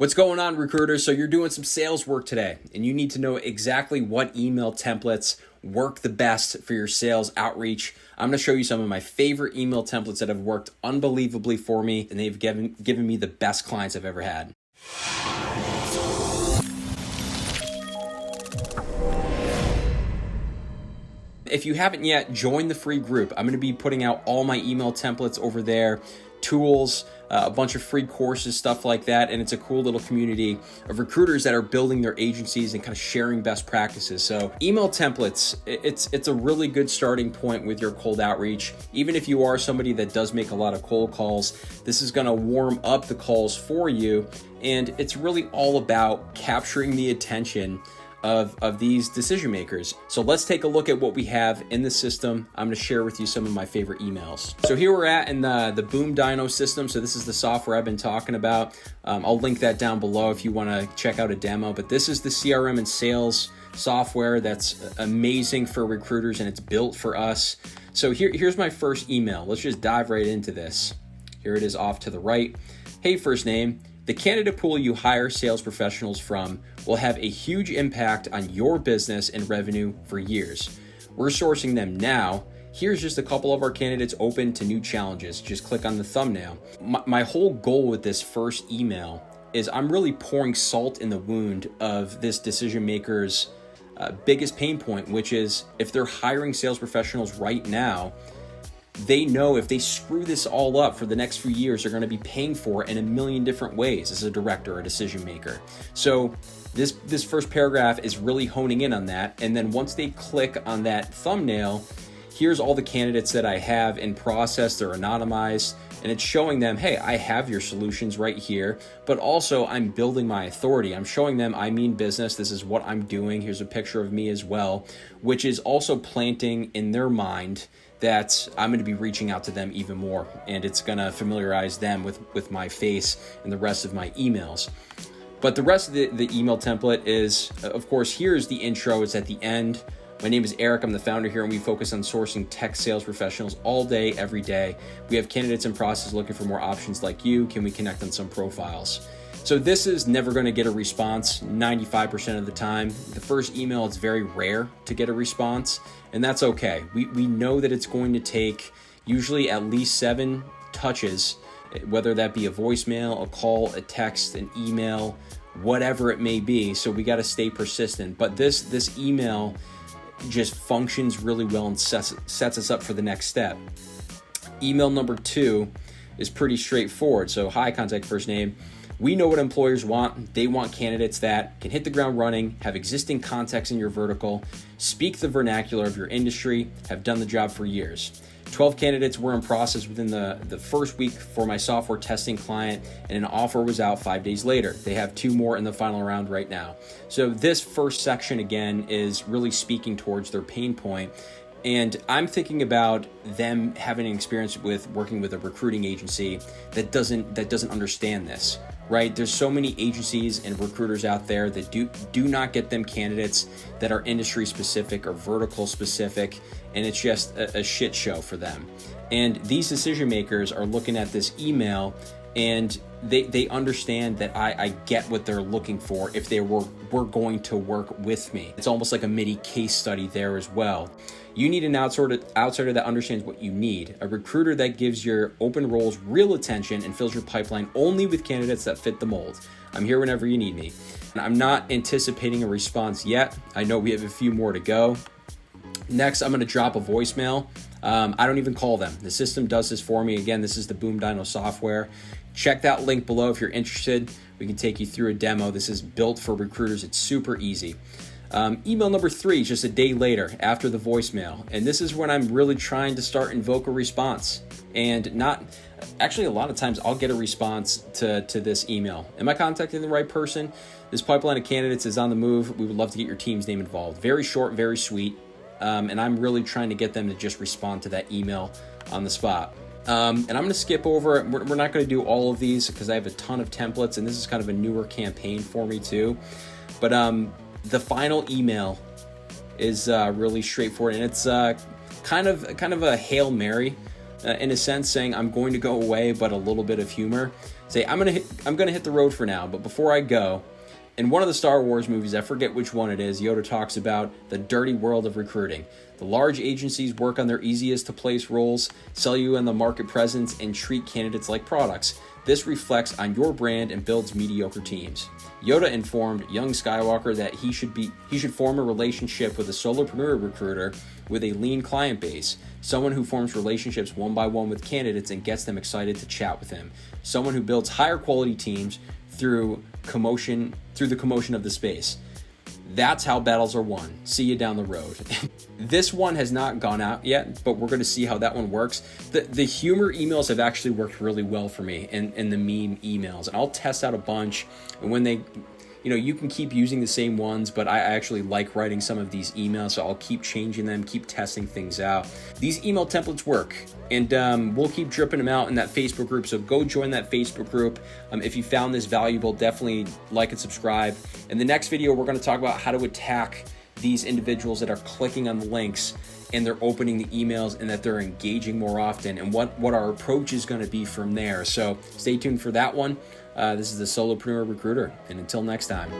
What's going on, recruiters? So you're doing some sales work today and you need to know exactly what email templates work the best for your sales outreach. I'm going to show you some of my favorite email templates that have worked unbelievably for me, and they've given me the best clients I've ever had. If you haven't yet, join the free group. I'm going to be putting out all my email templates over there, tools, a bunch of free courses, stuff like that. And it's a cool little community of recruiters that are building their agencies and kind of sharing best practices. So email templates, it's a really good starting point with your cold outreach. Even if you are somebody that does make a lot of cold calls, this is going to warm up the calls for you. And it's really all about capturing the attention of these decision makers. So let's take a look at what we have in the system. I'm going to share with you some of my favorite emails. So here we're at in the Boom Dino system. So this is the software I've been talking about. I'll link that down below if you want to check out a demo, but this is the CRM and sales software that's amazing for recruiters, and it's built for us. So here's my first email. Let's just dive right into this. Here it is off to the right. Hey, first name. The candidate pool you hire sales professionals from will have a huge impact on your business and revenue for years. We're sourcing them now. Here's just a couple of our candidates open to new challenges. Just click on the thumbnail. My whole goal with this first email is I'm really pouring salt in the wound of this decision maker's biggest pain point, which is if they're hiring sales professionals right now, they know if they screw this all up for the next few years, they're going to be paying for it in a million different ways as a director or a decision maker. So this first paragraph is really honing in on that. And then once they click on that thumbnail, here's all the candidates that I have in process. They're anonymized, and it's showing them, hey, I have your solutions right here, but also I'm building my authority. I'm showing them I mean business. This is what I'm doing. Here's a picture of me as well, which is also planting in their mind that I'm going to be reaching out to them even more, and it's going to familiarize them with my face and the rest of my emails. But the rest of the email template is, of course, here's the intro. It's at the end. My name is Eric. I'm the founder here, and we focus on sourcing tech sales professionals all day, every day. We have candidates in process looking for more options like you. Can we connect on some profiles? So this is never going to get a response 95% of the time. The first email, it's very rare to get a response, and that's okay. We know that it's going to take usually at least 7 touches, whether that be a voicemail, a call, a text, an email, whatever it may be. So we got to stay persistent. But this email just functions really well and sets us up for the next step. Email number 2 is pretty straightforward. So hi, contact first name. We know what employers want. They want candidates that can hit the ground running, have existing contacts in your vertical, speak the vernacular of your industry, have done the job for years. 12 candidates were in process within the first week for my software testing client, and an offer was out 5 days later. They have 2 more in the final round right now. So this first section, again, is really speaking towards their pain point. And I'm thinking about them having an experience with working with a recruiting agency that doesn't understand this, right? There's so many agencies and recruiters out there that do not get them candidates that are industry specific or vertical specific, and it's just a shit show for them. And these decision makers are looking at this email, and they understand that I get what they're looking for if they were going to work with me. It's almost like a mini case study there as well. You need an outsider that understands what you need, a recruiter that gives your open roles real attention and fills your pipeline only with candidates that fit the mold. I'm here whenever you need me. And I'm not anticipating a response yet. I know we have a few more to go. Next, I'm going to drop a voicemail. I don't even call them. The system does this for me. Again, this is the Boom Dino software. Check that link below if you're interested. We can take you through a demo. This is built for recruiters. It's super easy. Email number 3 is just a day later after the voicemail. And this is when I'm really trying to start invoke a response. And actually a lot of times I'll get a response to this email. Am I contacting the right person? This pipeline of candidates is on the move. We would love to get your team's name involved. Very short, very sweet. And I'm really trying to get them to just respond to that email on the spot. And I'm going to skip over, we're not going to do all of these because I have a ton of templates, and this is kind of a newer campaign for me too. But the final email is really straightforward, and it's kind of a Hail Mary. in a sense, saying I'm going to go away, but a little bit of humor. Say, I'm gonna hit the road for now, but before I go, in one of the Star Wars movies, I forget which one it is, Yoda talks about the dirty world of recruiting. The large agencies work on their easiest to place roles, sell you in the market presence, and treat candidates like products. This reflects on your brand and builds mediocre teams. Yoda informed young Skywalker that he should form a relationship with a solopreneur recruiter with a lean client base, someone who forms relationships one by one with candidates and gets them excited to chat with him, someone who builds higher quality teams through the commotion of the space. That's how battles are won. See you down the road. This one has not gone out yet, but we're going to see how that one works. The humor emails have actually worked really well for me in the meme emails, and I'll test out a bunch. And when they, you can keep using the same ones, but I actually like writing some of these emails, so I'll keep changing them, keep testing things out. These email templates work, and we'll keep dripping them out in that Facebook group, so go join that Facebook group. If you found this valuable, definitely like and subscribe. In the next video, we're going to talk about how to attack these individuals that are clicking on the links and they're opening the emails and that they're engaging more often, and what our approach is going to be from there. So stay tuned for that one. This is the Solopreneur Recruiter, and until next time.